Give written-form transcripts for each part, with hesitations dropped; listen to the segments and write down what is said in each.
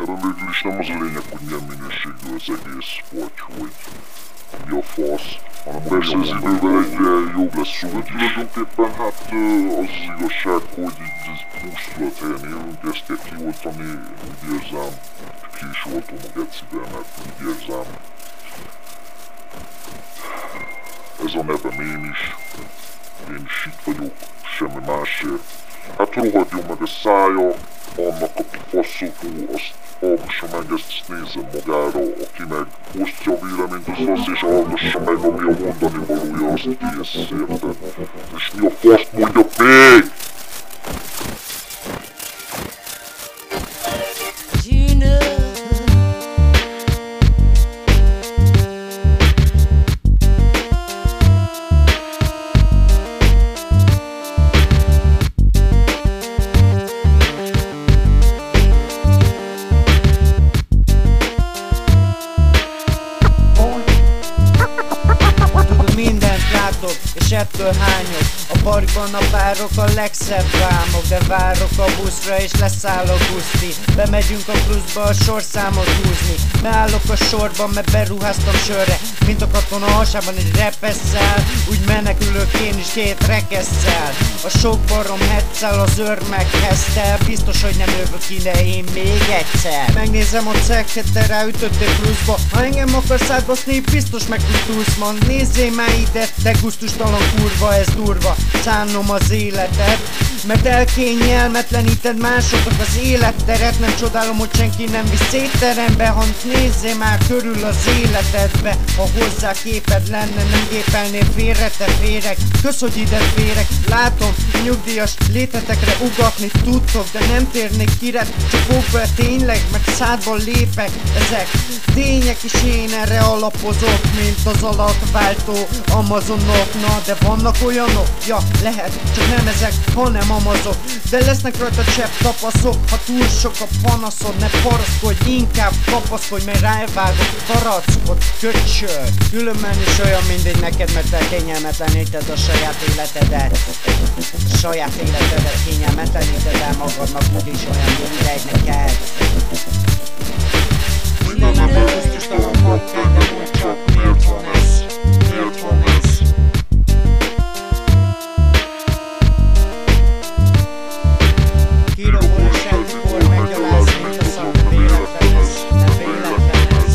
Ebben végül is nem az a lényeg, hogy milyen minőségű az egész, vagy hogy mi a fasz, hanem persze az idővel egyre jobb lesz, szóval tulajdonképpen hát az az igazság, hogy így ez pusztulathelyen élünk, ezt kell kioltani, úgy érzem, ki is oltom a geciben, mert úgy érzem. Ez a nevem én is itt vagyok, semmi másért. Hát rohadjon meg a szája, annak aki faszoló, azt hallgassa meg, ezt nézzen magára, aki meg osztja a véleményt, az az, és hallgassa meg, ami a mondani valója, azt kész, érted? És mi a faszt mondjak még? És ettől hányok. A parkban a párok a legszebb vámok, de várok a buszra és leszállok Guszti. Bemegyünk a pluszba a sorszámot húzni. Beállok a sorban, mert beruháztam sörre, mint a katona hasában egy repesszel. Úgy menekülök én is két rekesszel. A sok barom hetszel, az örmekhez tel. Biztos, hogy nem jövök ide én még egyszer. Megnézem a cekket, te ráütöttél pluszba. Ha engem akarsz átbaszni, biztos megpusztulsz. Mond, nézzél már ide, te gusztustalan kurva, ez durva. Szánom az életed, mert elkényelmetleníted másoknak az életteret. Nem csodálom, hogy senki nem visz szétterembe, hanem nézzél már körül az életedbe. Ha hozzá képed lenne, nem gépelnél félre, te féreg. Kösz, hogy ide férek, látom, nyugdíjas létetekre ugatni tudtok, de nem térnék ki rád, csak fogva tényleg, mert szádból lépek. Ezek tények, és én erre alapozok, mint az alatváltó Amazonok. Na, de vannak olyanok, ja, lehet, csak nem ezek, hanem amazok. De lesznek rajta csepp tapaszok, ha túl sok a panaszod, ne paraszkodj, inkább kapaszkodj, mert rávágok tarackot, köcsöl. Különben is olyan mindegy neked, mert te kényelmetleníted a saját életedet. A saját életedet kényelmetleníted el magadnak, úgyis olyan mindegy neked. Minden ember gusztustalan podcast, de úgy csak miért van ez? Miért van ez? Kirobol a semmikor, meggyaláz, mint a szak, véletlen ez, nem véletlen ez.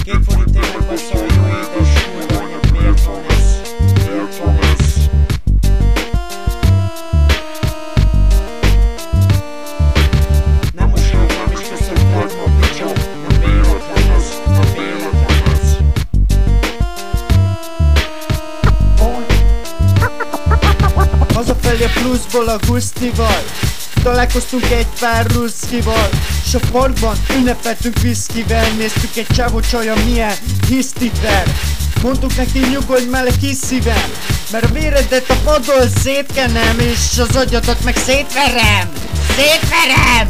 Két forintért megbaszol, jó édes kurva anyag, miért van ez? Miért van ez? Nem most nem is köszöntöm a picsó, nem véletlen ez, nem véletlen ez. Hazafelé a pluszból a Gusztival találkoztunk egy pár ruszkival, s a parkban ünnepeltünk viszkivel. Néztük egy csávó csaja milyen hisztivel. Mondtuk neki, nyugodj már le kis szívem, mert a véredet a padon szétkenem, és az agyadat meg szétverem. Szétverem!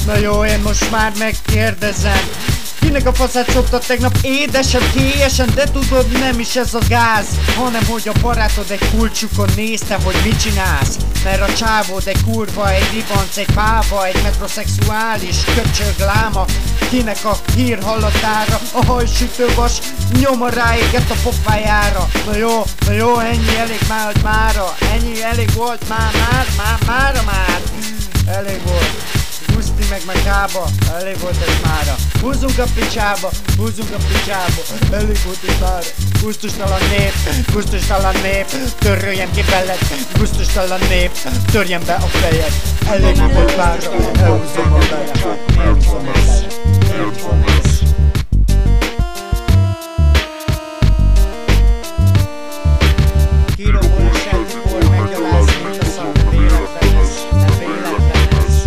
Na jó, én most már megkérdezem, kinek a faszát szoptad tegnap édesen, kélyesen, de tudod, nem is ez a gáz, hanem hogy a barátod egy kulcsukon nézte, hogy mit csinálsz. Mert a csávód egy kurva, egy ribanc, egy páva, egy metroszexuális köcsög láma, kinek a hír hallatára a hajsütővas nyoma ráégett a pofájára. Na jó, ennyi elég már, hogy mára, ennyi elég volt mára már, elég volt. Guszti meg kába, elég volt ez mára. Húzzunk a picsába, elég volt ez mára. Gusztustalan nép, töröljem ki beled. Gusztustalan nép, törjem be a fejed. Elég volt mára, elhúzom a fejed. Miért van ez? Miért van ez? Kirobol a semmikor, meggyaláz, mint a szak, véletlen ez, nem véletlen ez.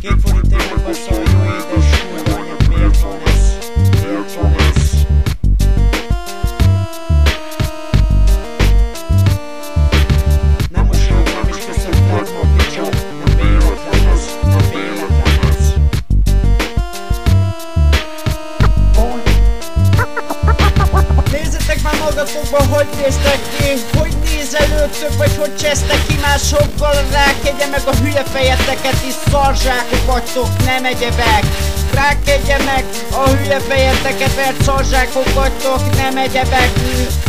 Két forintért megbaszol, jó édes kurva anyag, miért van ez? Miért van ez? Nem most nem is köszöntöm a picsó, nem magatokban hogy néztek ki? Hogy nézelődtök, vagy hogy csesztek ki másokkal? Rákegye meg a hülye fejeteket, is szarzsákok vagytok, nem egyebek. Rákegye meg a hülye fejeteket, mert szarzsákok vagytok, nem egyebek.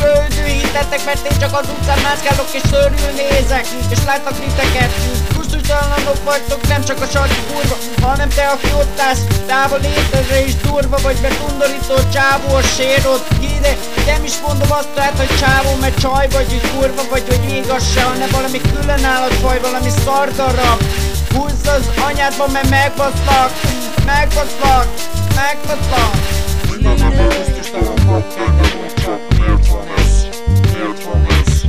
Földű hitetek, mert én csak az utcán mászkálok és szörnyű nézek, és látok titeket. Kusztustalanok vagytok, nem csak a sarki kurva, hanem te, aki ott állsz, távol létezre is durva vagy, mert undorító csávó a sérod. Híre, nem is mondom azt tehát, hogy csávó, mert csaj vagy, hogy kurva vagy, hogy még az se, hanem valami különállatfaj, valami szardarab. Húzz az anyádba, mert megbaszlak, megbaszlak, megbaszlak. Mindenemben kusztustalan bakter, de mondd csak, miért van ez? Miért van ez?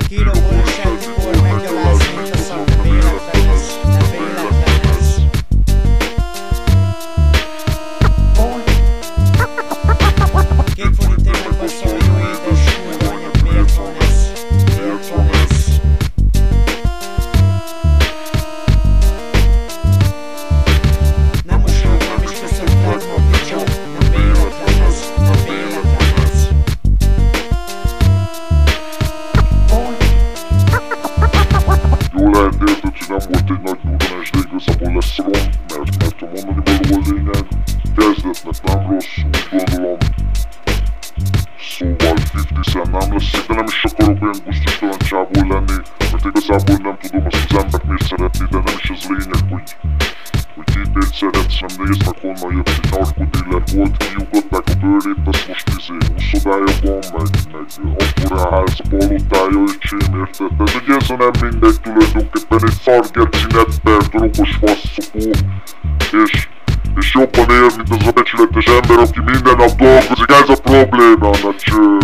Kirobol a sejtből, meggyalázni, mint a szar, nem véletlen ez, nem véletlen ez. Két forintért megbaszol, jó édes kurva anyag, miért van ez? Miért van ez? Nem mosolyog, nem is köszöntek, a picsa, nem véletlen ez, nem véletlen ez. Jól lehet érted, hogy nem volt egy nagy durranás, de igazából lesz rom, mert a mondani való a lényeg. Kezdetnek nem rossz, úgy gondolom. Szóval 50 Cent nem leszek, de nem is akarok olyan gusztustalan csávó lenni, mert igazából nem tudom azt az embert miért szeretni, de nem is az lényeg, hogy kitét szeretsz, nem nézd meg honnan jött egy narkodiller volt, kiugatták a bőrét, azt most úszodája van, meg akkora ház a palotája, öcsém, érted? Tehát ugye ez a nem mindegy, tulajdonképpen egy szargerci netper, drogos faszopó, és jobban él, mint az a becsületes ember, aki minden nap dolgozik, ez a probléma, na cső.